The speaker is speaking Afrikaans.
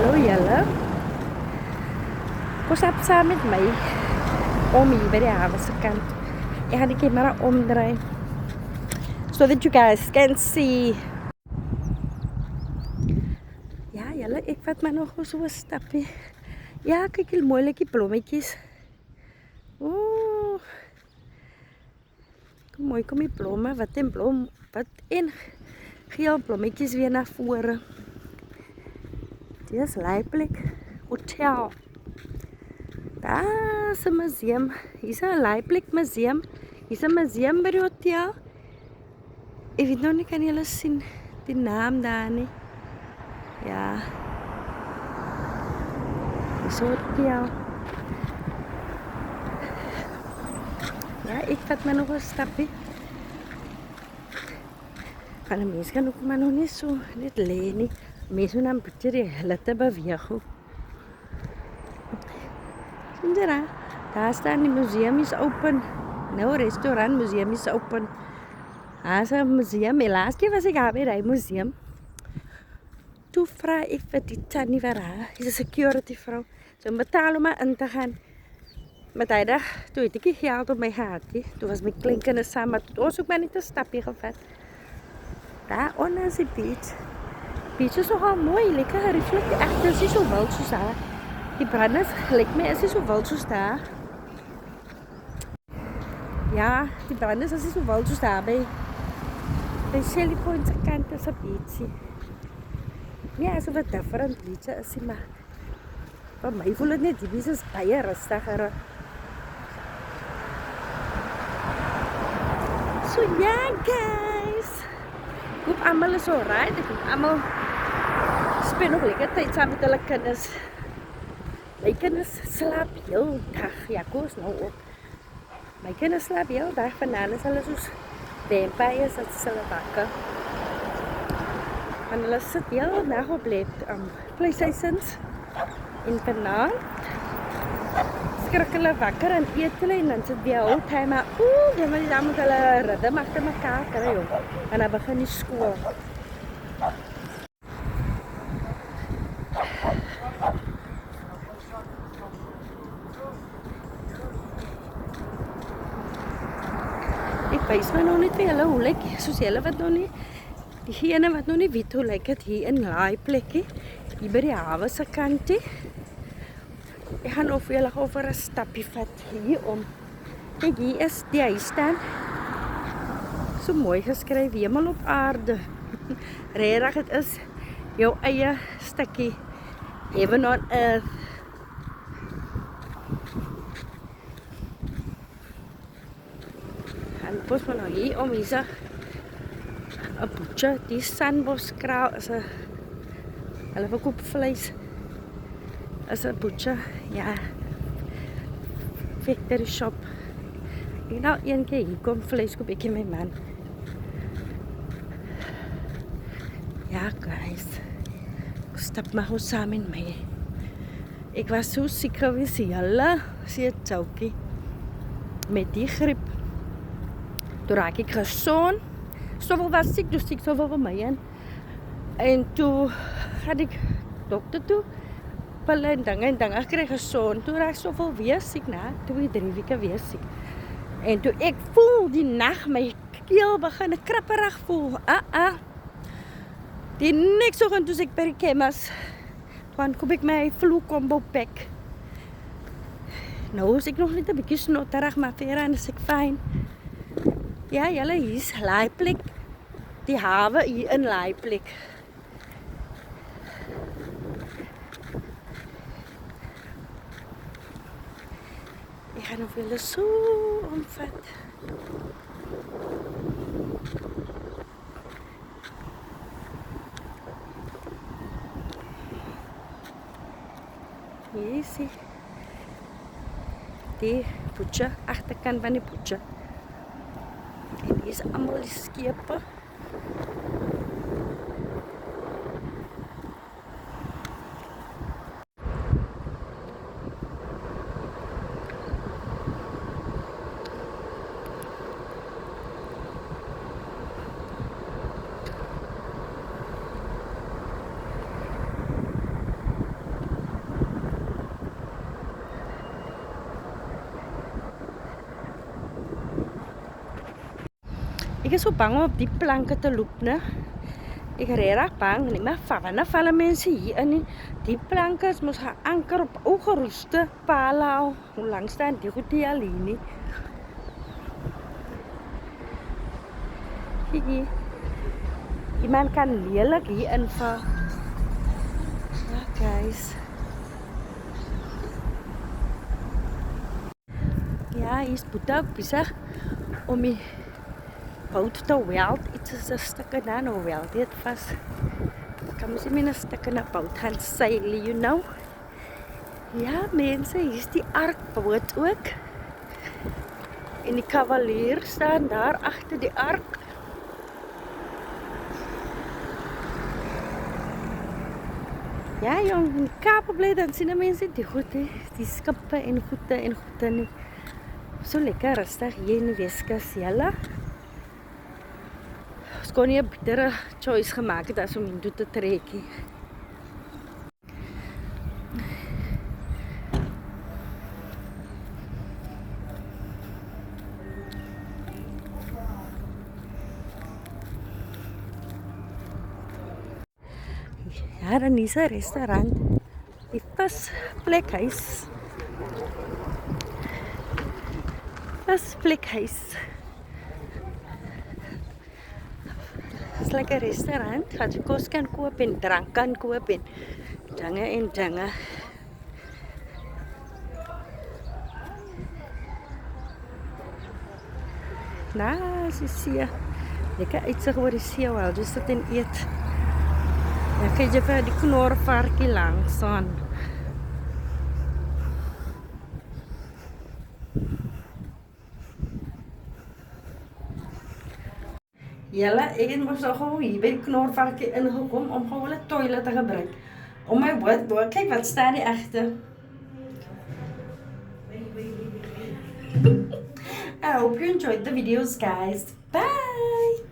Hallo julle. Kom stap saam met my om hier by die hawe se kant. Ek gaan die camera omdraai so that you guys can see. Ja julle, ek vat maar nog so 'n stapie. Ja, kyk hoe mooi die blommetjies. Ooh. Kom mooi kom die blomme, wat en geel blommetjies weer na vore. Dit is Leiplek Hotel. Daar is 'n museum. Hier is 'n Leiplek museum. Hier is 'n museum by die hotel. Ek weet nog nie, kan julle sien die naam daar nie. Ja. Dis hotel. Ja, ek vat maar nog 'n stapie. Van die mense kan ook maar nog nie so net lê nie. Mense nou 'n bietjie die hulle te beweeg. Sien jy daar? Daar staan die museum is open. Nou restaurant museum is open. Daar is 'n museum. Die laaste keer was ek daar by die museum. Toe vra ek vir die tannie wat daar is 'n security vrou. So betaal om in te gaan. Maar daai dag, toe het ek nie geld op my gehad nie. Toe was my kleinkinders saam, maar toe ons ook maar net 'n stapie gevat. Daar onder is die beach. Beach is nogal mooi, lekker gereflekteer. Echt, dit is nie so wild soos daar. Die branders, lyk my, is nie so wild soos daar. Ja, die branders is nie so wild soos daar by Shelly Point se kant is 'n beachie. Ja, is 'n wat different beach is nie, maar vir my voel dit net die beach is baie rustiger. So ja, guys. Ek hoop almal is alright. Ek hoop almal speel nog lekker tyd saam met hulle kinders. My kinders slaap heel dag. Ja, koos nou op. My kinders slaap heel dag. Vanaand is hulle soos vampires as hulle wakker. En hulle sit heel dag op PlayStations. En vanaand skrik hulle wakker en eet hulle en dan sit weer hou time maar dan moet hulle ritme agter mekaar kry joh. En dan begin die skool. Ek wys my nog net vir julle hoe lyk soos julle wat nog nie diegene wat nog nie weet hoe lyk dit hier in Leiplek hier by die hawe se kantie. Ek gaan of julle oor 'n stapie vat hier om. Kyk, hier is die huis staan. So mooi geskryf, hemel op aarde. Regtig, dit is jou eie stukkie heaven on earth. En pas maar nou hier om hier's 'n butcher, die Sandboskraal is 'n hulle verkoop vleis. Is 'n butcher, ja. Factory shop. Ek nou een keer hier kom vleis koop ek en my man. Ja, guys. Stap maar ons saam met my. Ek was so siek gewees, julle, sê Tjoukie. Met die griep. Toe raak ek gesond. Soveel was siek, dus siek soveel van my. En toe gaan ek dokter toe. Pille en dinge ek kry gesond. Toe raak soveel weer siek, na 2-3 weke weer siek. En toe ek voel die nag my keel begin krapperig voel. Die niks oggend toe ek by die chemist. Toe koop ek my flu combo pack. Nou is ek nog net 'n bietjie snotterig, maar verder is ek fyn. Ja, julle hier's Leiplek. Die hawe hier in Leiplek. Ek gaan nog julle so omvat. Hier is die butcher, agterkant van die butcher. En hier is allemaal die skepe. Ek is so bang om op die planke te loop, né? Ek regtig bang, nie, maar vanaf vallen mense hier in nie. Die planke is mos geanker op ou geroeste pale al. Hoe lang staan die goed hier al hier nie? Hier. Iemand kan lelik hier inval. Ja, guys. Ja, hier is Boeta bezig om die boot te weld. Iets is een stukje na nou weld dit vast. Kan misschien met een stukje naar boot gaan zeilen, you know. Ja, mensen, hier is die arkboot ook. En die cavalier staan daar achter die ark. Ja, jong, in die Kaap bly, dan sien die mense die goed, die skippe en goede nie. So lekker rustig hier in die Weskus, julle. Ons kon nie 'n betere choice gemaak het as om hier te trek. Ja, dan is 'n restaurant. Die Visplekhuis. Visplekhuis. Het is lekker restaurant. Gaat je kos kan koop en drank kan koop en dinge. Nou, as jy sien, lekker uitsig oor die see wel, jy sit en eet. Dan kan jy vir die knorvarkie langs aan. Julle, ek het mos al gewoon hier by die knorvarkie ingekom om gewoon 'n toilet te gebruik. Oh my word, kyk wat staan die agter. I hope you enjoyed the videos, guys. Bye!